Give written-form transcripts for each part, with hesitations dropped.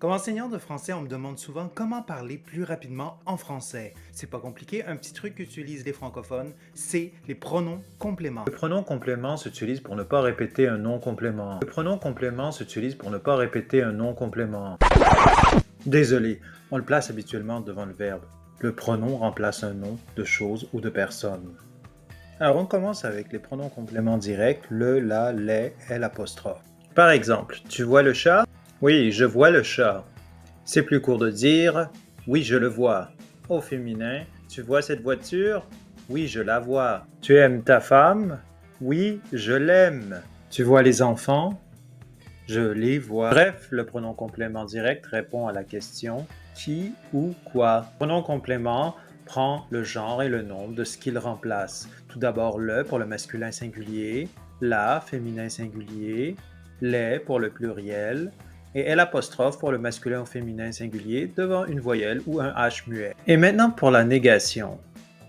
Comme enseignant de français, on me demande souvent comment parler plus rapidement en français. C'est pas compliqué, un petit truc qu'utilisent les francophones, c'est les pronoms compléments. Le pronom complément s'utilise pour ne pas répéter un nom complément. Le pronom complément s'utilise pour ne pas répéter un nom complément. Désolé, on le place habituellement devant le verbe. Le pronom remplace un nom de chose ou de personne. Alors on commence avec les pronoms compléments directs, le, la, les, elle apostrophe. Par exemple, tu vois le chat? Oui, je vois le chat. C'est plus court de dire oui, je le vois. Au féminin, tu vois cette voiture? Oui, je la vois. Tu aimes ta femme? Oui, je l'aime. Tu vois les enfants? Je les vois. Bref, le pronom complément direct répond à la question qui ou quoi. Le pronom complément prend le genre et le nombre de ce qu'il remplace. Tout d'abord le pour le masculin singulier, la féminin singulier, les pour le pluriel et L' pour le masculin au féminin singulier devant une voyelle ou un H muet. Et maintenant pour la négation.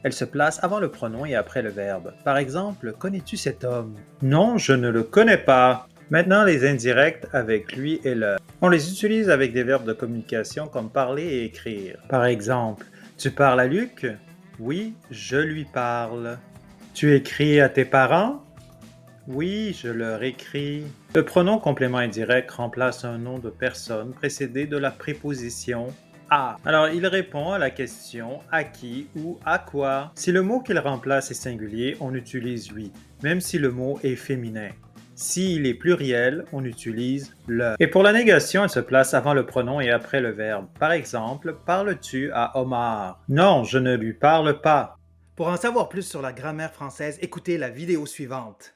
Elle se place avant le pronom et après le verbe. Par exemple, connais-tu cet homme? Non, je ne le connais pas. Maintenant, les indirects avec lui et leur. On les utilise avec des verbes de communication comme parler et écrire. Par exemple, tu parles à Luc? Oui, je lui parle. Tu écris à tes parents? Oui, je leur écris. Le pronom complément indirect remplace un nom de personne précédé de la préposition à. Alors, il répond à la question à qui ou à quoi. Si le mot qu'il remplace est singulier, on utilise lui, même si le mot est féminin. S'il est pluriel, on utilise le. Et pour la négation, elle se place avant le pronom et après le verbe. Par exemple, parles-tu à Omar? Non, je ne lui parle pas. Pour en savoir plus sur la grammaire française, écoutez la vidéo suivante.